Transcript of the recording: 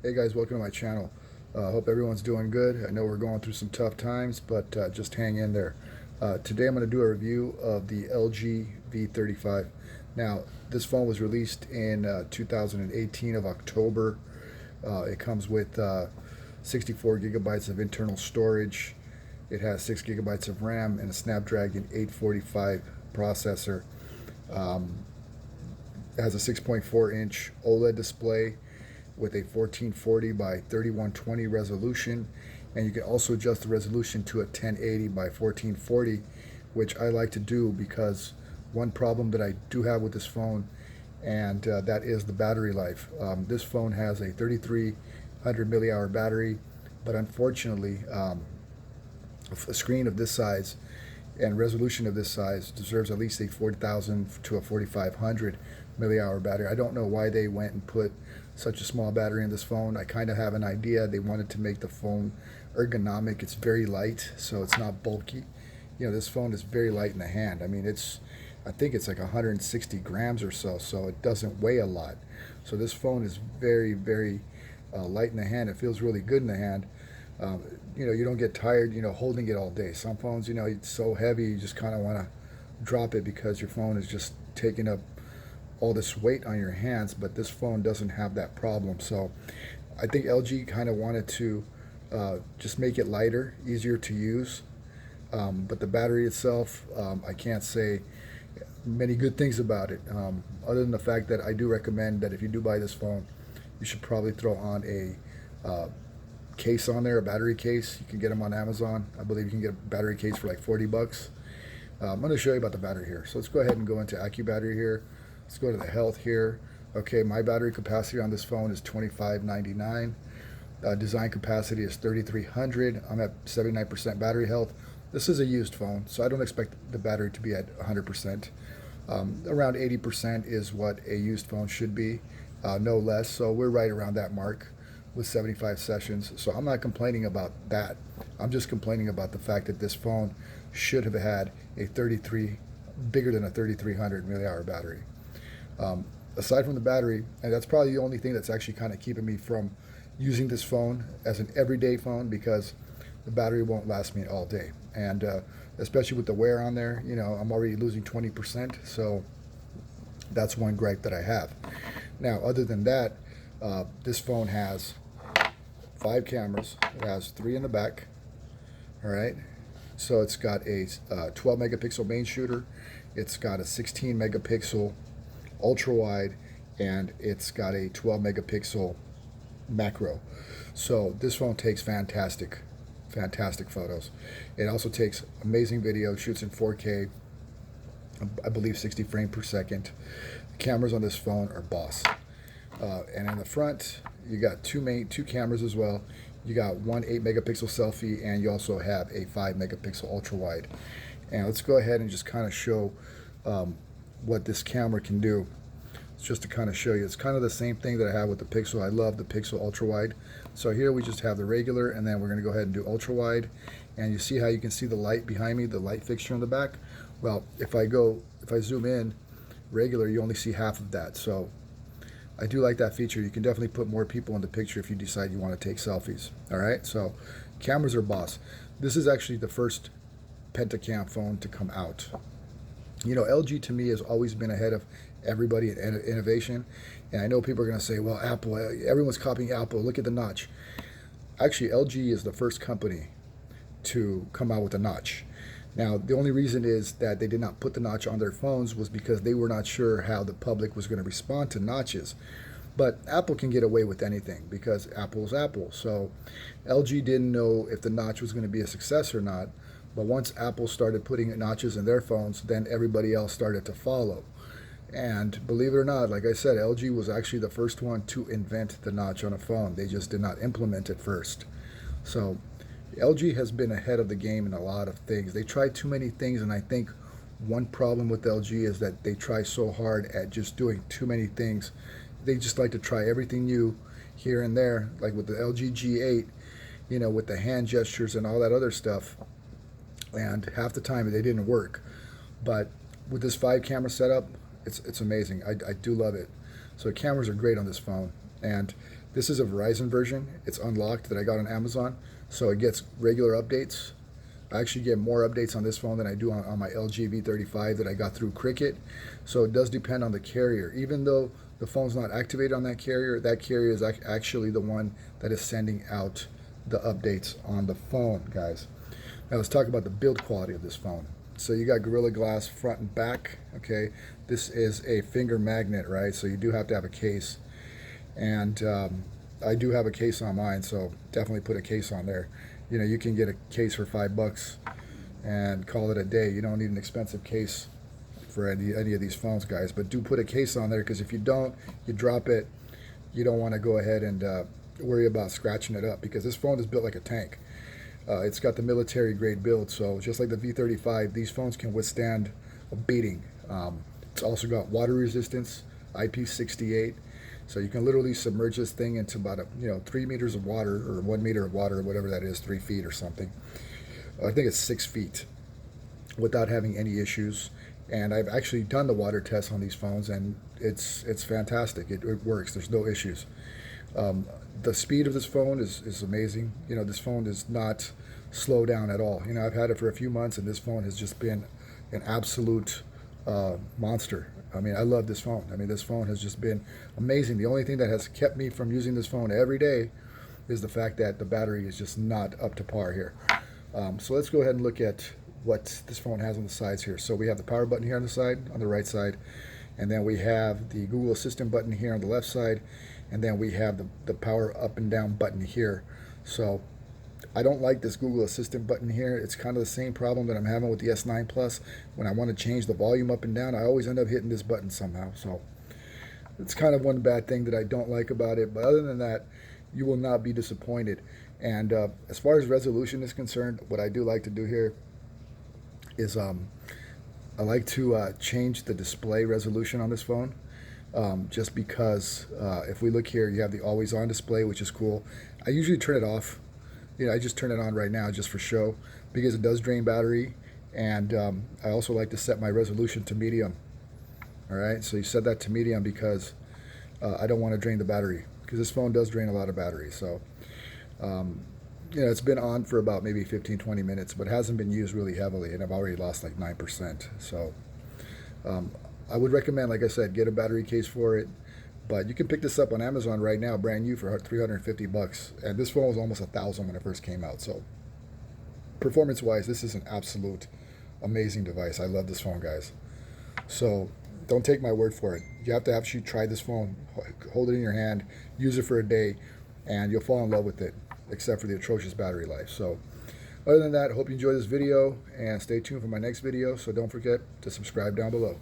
Hey guys, welcome to my channel. Hope everyone's doing good. I know we're going through some tough times, but just hang in there. Today I'm going to do a review of the LG V35. Now, this phone was released in 2018 of October. It comes with 64 gigabytes of internal storage. It has 6 gigabytes of RAM and a Snapdragon 845 processor. It has a 6.4-inch OLED display with a 1440 by 3120 resolution, and you can also adjust the resolution to a 1080 by 1440, which I like to do because one problem that I do have with this phone, and that is the battery life. This phone has a 3300 millihour battery, but unfortunately a screen of this size and resolution of this size deserves at least a 40,000 to a 4500 millihour battery. I don't know why they went and put such a small battery in this phone. I kind of have an idea. They wanted to make the phone ergonomic. It's very light, so it's not bulky. You know, this phone is very light in the hand. I mean, I think it's like 160 grams or so, so it doesn't weigh a lot. So this phone is very, very light in the hand. It feels really good in the hand. You know, you don't get tired, holding it all day. Some phones, it's so heavy, you just kind of want to drop it because your phone is just taking up all this weight on your hands, but this phone doesn't have that problem. So I think LG kind of wanted to just make it lighter, easier to use. But the battery itself, I can't say many good things about it, other than the fact that I do recommend that if you do buy this phone, you should probably throw on a case on there, a battery case. You can get them on Amazon. I believe you can get a battery case for like 40 bucks. I'm going to show you about the battery here. So let's go ahead and go into AccuBattery here. Let's go to the health here. Okay, my battery capacity on this phone is 2599. Design capacity is 3300. I'm at 79% battery health. This is a used phone, so I don't expect the battery to be at 100%. Around 80% is what a used phone should be, no less. So we're right around that mark with 75 sessions. So I'm not complaining about that. I'm just complaining about the fact that this phone should have had a bigger than a 3300 millihour battery. Aside from the battery, and that's probably the only thing that's actually kind of keeping me from using this phone as an everyday phone, because the battery won't last me all day. And especially with the wear on there, I'm already losing 20%. So that's one gripe that I have. Now, other than that, this phone has 5 cameras. It has 3 in the back. All right. So it's got a 12 megapixel main shooter. It's got a 16 megapixel ultra wide, and it's got a 12 megapixel macro. So this phone takes fantastic photos. It also takes amazing video, shoots in 4K, I believe 60 frames per second. The cameras on this phone are boss. And in the front, you got two cameras as well. You got one 8 megapixel selfie, and you also have a 5 megapixel ultra wide. And let's go ahead and just kind of show what this camera can do. It's just to kind of show you. It's kind of the same thing that I have with the Pixel. I love the Pixel ultra wide. So here we just have the regular, and then we're going to go ahead and do ultra wide. And you see how you can see the light behind me, the light fixture in the back? Well, if I zoom in regular, you only see half of that. So I do like that feature. You can definitely put more people in the picture if you decide you want to take selfies. All right, so cameras are boss. This is actually the first pentacam phone to come out. LG to me has always been ahead of everybody in innovation. And I know people are going to say, well, Apple, everyone's copying Apple. Look at the notch. Actually, LG is the first company to come out with a notch. Now, the only reason is that they did not put the notch on their phones was because they were not sure how the public was going to respond to notches. But Apple can get away with anything because Apple's Apple. So LG didn't know if the notch was going to be a success or not. But once Apple started putting notches in their phones, then everybody else started to follow. And believe it or not, like I said, LG was actually the first one to invent the notch on a phone. They just did not implement it first. So LG has been ahead of the game in a lot of things. They try too many things, and I think one problem with LG is that they try so hard at just doing too many things. They just like to try everything new here and there, like with the LG G8, with the hand gestures and all that other stuff. And half the time they didn't work. But with this 5 camera setup, it's amazing. I do love it. So the cameras are great on this phone. And This is a Verizon version. It's unlocked that I got on Amazon, so it gets regular updates. I actually get more updates on this phone than I do on my LG V35 that I got through Cricket. So it does depend on the carrier. Even though the phone's not activated on that carrier is actually the one that is sending out the updates on the phone, guys. Now let's talk about the build quality of this phone. So you got Gorilla Glass front and back, okay? This is a finger magnet, right? So you do have to have a case. And I do have a case on mine, so definitely put a case on there. You know, you can get a case for $5 and call it a day. You don't need an expensive case for any of these phones, guys. But do put a case on there, because if you don't, you drop it, you don't want to go ahead and worry about scratching it up, because this phone is built like a tank. It's got the military grade build, so just like the V35, these phones can withstand a beating. It's also got water resistance, IP68. So you can literally submerge this thing into about 3 meters of water, or 1 meter of water, or whatever that is, 3 feet or something. I think it's 6 feet, without having any issues. And I've actually done the water test on these phones, and it's fantastic. It works. There's no issues. The speed of this phone is amazing. You know, this phone does not slow down at all. You know, I've had it for a few months, and this phone has just been an absolute monster. I mean, I love this phone. I mean, this phone has just been amazing. The only thing that has kept me from using this phone every day is the fact that the battery is just not up to par here. So let's go ahead and look at what this phone has on the sides here. So we have the power button here on the side, on the right side, and then we have the Google Assistant button here on the left side, and then we have the power up and down button here. So I don't like this Google Assistant button here. It's kind of the same problem that I'm having with the S9 Plus. When I want to change the volume up and down, I always end up hitting this button somehow. So it's kind of one bad thing that I don't like about it. But other than that, you will not be disappointed. And as far as resolution is concerned, what I do like to do here is I like to change the display resolution on this phone. Just because if we look here, you have the always on display, which is cool. I usually turn it off. You know, I just turn it on right now just for show, because it does drain battery. And I also like to set my resolution to medium. All right, so you set that to medium because I don't want to drain the battery, because this phone does drain a lot of battery. So you know, it's been on for about maybe 15-20 minutes, but hasn't been used really heavily, and I've already lost like 9%. So I would recommend, like I said, get a battery case for it. But you can pick this up on Amazon right now, brand new, for $350. And this phone was almost $1,000 when it first came out. So performance-wise, this is an absolute amazing device. I love this phone, guys. So don't take my word for it. You have to actually try this phone, hold it in your hand, use it for a day, and you'll fall in love with it, except for the atrocious battery life. So other than that, I hope you enjoyed this video, and stay tuned for my next video. So don't forget to subscribe down below.